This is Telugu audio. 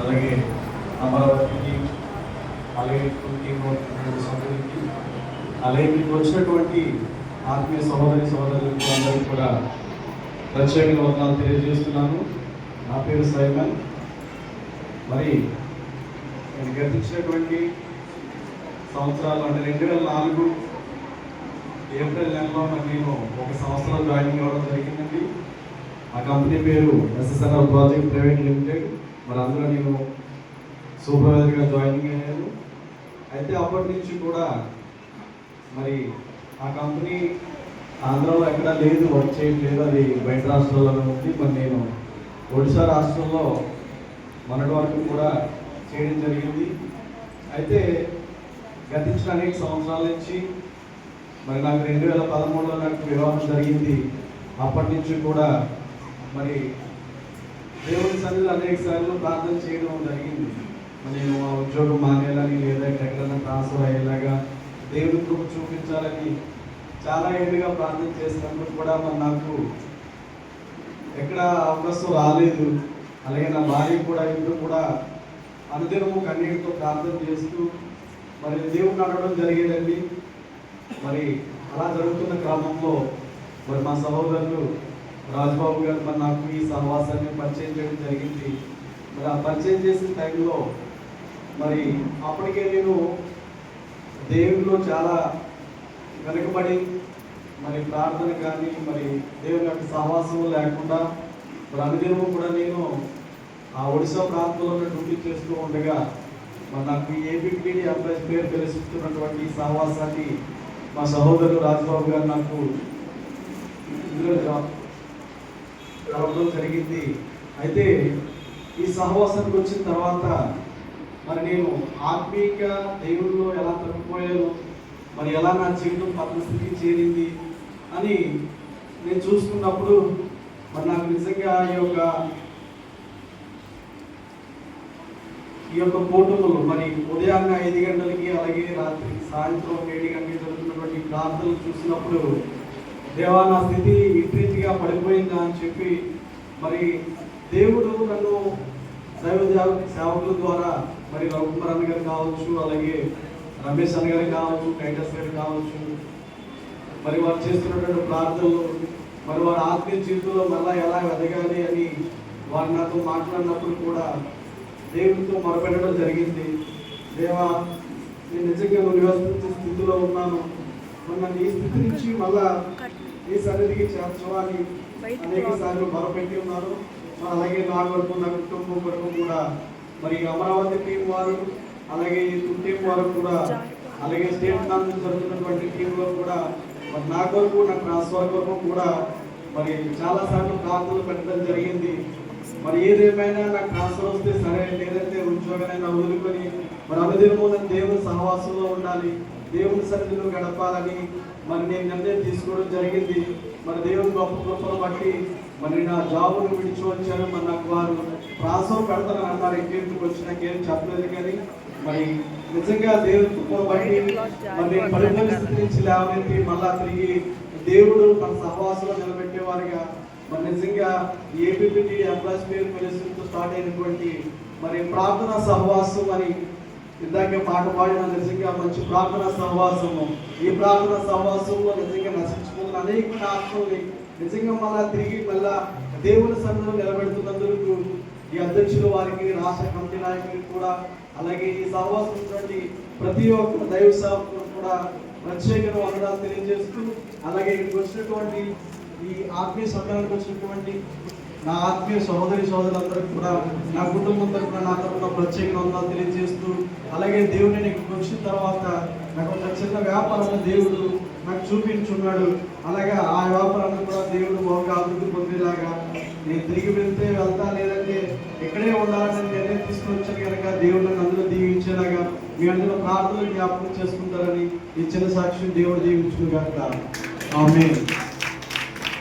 అలాగే అమరావతికి, అలాగే సభ్యులకి, అలాగే మీకు వచ్చినటువంటి ఆత్మీయ సహోదరులకు అందరికీ కూడా ప్రత్యేక వందనాలు తెలియజేస్తున్నాను. నా పేరు సైమన్. మరి నేను గతించినటువంటి సంవత్సరాలు అంటే 2004 ఏప్రిల్ నెలలో మరి నేను ఒక సంవత్సరం జాయినింగ్ అవ్వడం జరిగిందండి. ఆ కంపెనీ పేరు SSNL ప్రాజెక్ట్ ప్రైవేట్ లిమిటెడ్. మరి అందులో నేను సూపర్వైజర్గా జాయినింగ్ అయ్యాను. అయితే అప్పటి నుంచి కూడా మరి ఆ కంపెనీ ఆంధ్రాలో ఎక్కడా లేదు, వర్క్ చేయట్లేదు, అది బయట రాష్ట్రాల్లోనే ఉంది. మరి నేను ఒడిశా రాష్ట్రంలో మొన్నటి వరకు కూడా చేయడం జరిగింది. అయితే గతించిన అనేక సంవత్సరాల నుంచి మరి నాకు 2013లో నాకు వివాహం జరిగింది. అప్పటి నుంచి కూడా మరి దేవుని సన్నిధిలో అనేక సార్లు ప్రార్థన చేయడం జరిగింది. మరి నేను ఆ ఉద్యోగం మానేయాలని, లేదా ఎక్కడైనా ట్రాన్స్ఫర్ అయ్యేలాగా దేవుని కృప చూపించాలని చాలా ఏళ్ళుగా ప్రార్థన చేసినప్పుడు కూడా మరి నాకు ఎక్కడ అవకాశం రాలేదు. అలాగే నా భార్య కూడా ఇప్పుడు కూడా అనుదినము కన్నీటితో ప్రార్థన చేస్తూ మరి దేవుడిని అడగడం జరిగేదండి. మరి అలా జరుగుతున్న క్రమంలో మరి మా సహోదరులు రాజబాబు గారు మరి నాకు ఈ సహవాసాన్ని పరిచయం చేయడం జరిగింది. మరి ఆ పరిచయం చేసిన టైంలో మరి అప్పటికే నేను దేవుడిలో చాలా వెనుకబడి మరి ప్రార్థన కానీ మరి దేవుని యొక్క సహవాసం లేకుండా మరి అనుదినము కూడా నేను ఆ ఒడిశా ప్రాంతంలో డ్యూటీ చేస్తూ ఉండగా మరి నాకు ఏపీపీడీ ఎంప్లాయీస్ పేరు తెలుస్తున్నటువంటి సహవాసాన్ని మా సహోదరులు రాజబాబు గారు నాకు ఇందులో రావడం జరిగింది. అయితే ఈ సహవాసానికి వచ్చిన తర్వాత మరి నేను ఆత్మీయ దేవుల్లో ఎలా తప్పిపోయాను, మరి ఎలా నా జీవితం పరిస్థితికి చేరింది అని నేను చూసుకున్నప్పుడు మరి నాకు నిజంగా ఈ యొక్క కూటములు మరి ఉదయాన్నే 5 గంటలకి, అలాగే రాత్రి సాయంత్రం 7 గంటలకి జరుగుతున్నటువంటి ప్రార్థనలు చూసినప్పుడు దేవా నా స్థితి విపరీతిగా పడిపోయిందా అని చెప్పి మరి దేవుడు నన్ను దైవ సేవకుల ద్వారా మరి రఘుకుమార్ అన్న గారు కావచ్చు, అలాగే రమేష్ అన్న గారు కావచ్చు, టైటస్ గారు కావచ్చు, మరి వారు చేస్తున్నటువంటి ప్రార్థనలు మరి వారి ఆత్మీయ జీవితంలో మళ్ళీ ఎలా ఎదగాలి అని వారు నాతో మాట్లాడినప్పుడు కూడా దేవుడితో మొరపెట్టడం జరిగింది. దేవా నేను నిజంగా నివసించే స్థితిలో ఉన్నాను, మొన్న ఈ స్థితి నుంచి మళ్ళా ఈ సన్నిధికి చేర్చవాలి అనేక సార్లు మొరపెట్టి ఉన్నారు. అలాగే నా వరకు, నా కుటుంబం వరకు కూడా మరి అమరావతి టీం వారు, అలాగే ఈ టీం వారు కూడా, అలాగే స్టేట్ నుంచి జరుగుతున్నటువంటి టీంలో కూడా మరి నా కొరకు, నా ట్రాన్స్ఫర్ కొరకు కూడా మరి చాలాసార్లు ప్రార్థనలు పెట్టడం జరిగింది. మరి ఏదేమైనా నాకు ట్రాన్స్ఫర్ వస్తే సరే, లేదంటే ఉద్యోగానైనా వదులుకొని మరి అనుదినము దేవుని సహవాసంలో ఉండాలి, దేవుని సన్నిధిలో గడపాలని మరి నేను నిర్ణయం తీసుకోవడం జరిగింది. మరి దేవుని గొప్ప కృపను బట్టి మరి నా జాబును విడిచి వచ్చాను. మరి నాకు వారు ట్రాన్స్ఫర్ పెడతానని అన్నారు. ఇంటికి వచ్చినాకేం చెప్పలేదు, కానీ మరి నిజంగా దేవుని కృపను బట్టి మరి నేను పడిన స్థితి నుంచి లేవనెత్తి మళ్ళా తిరిగి దేవుడు మన సహవాసంలో నిలబెట్టేవారుగా మరి నిజంగా ఏపీపీటీ ఎంప్లాయీస్ పేరు మెలిసితో స్టార్ట్ అయినటువంటి మరి ప్రార్థనా సహవాసం అని ఇందాక పాట పాడిన నిజంగా మంచి ప్రార్థనా సహవాసము. ఈ ప్రార్థనా సహవాసంలో నిజంగా నశించుకున్న అనేక ఆత్మల్ని నిజంగా మళ్ళా తిరిగి మళ్ళా దేవుని సన్నిధిలో నిలబెడుతున్నందుకు ఈ అధ్యక్షులు వారికి, రాష్ట్ర కమిటీ నాయకులకు కూడా, అలాగే ఈ సహవాసం ప్రతి ఒక్క దైవ సేవకులు కూడా ప్రత్యేక వందనాలు తెలియజేస్తూ, అలాగే ఇక్కడికి వచ్చినటువంటి ఈ ఆత్మీయ సభ్యులకు వచ్చినటువంటి నా ఆత్మీయ సోదరులందరికీ కూడా నా కుటుంబం తరఫున, నా తరఫున ప్రత్యేక వందనాలు తెలియజేస్తూ, అలాగే దేవుడిని ఇక్కడికి వచ్చిన తర్వాత నాకు ఒక చిన్న వ్యాపారం దేవుడు నాకు చూపించున్నాడు. అలాగే ఆ వ్యాపారాన్ని కూడా దేవుడు బాగా అభివృద్ధి పొందేలాగా నేను తిరిగి వెళ్తా, లేదంటే ఇక్కడే ఉండాలని నిర్ణయం తీసుకుని వచ్చాను కనుక దేవుడు నన్ను అందులో దీవించేలాగా మీ అందులో ప్రార్థనలు జ్ఞాపకం చేసుకుంటారని ఈ చిన్న సాక్షిని దేవుడు దీవించును గాక. ఆమేన్.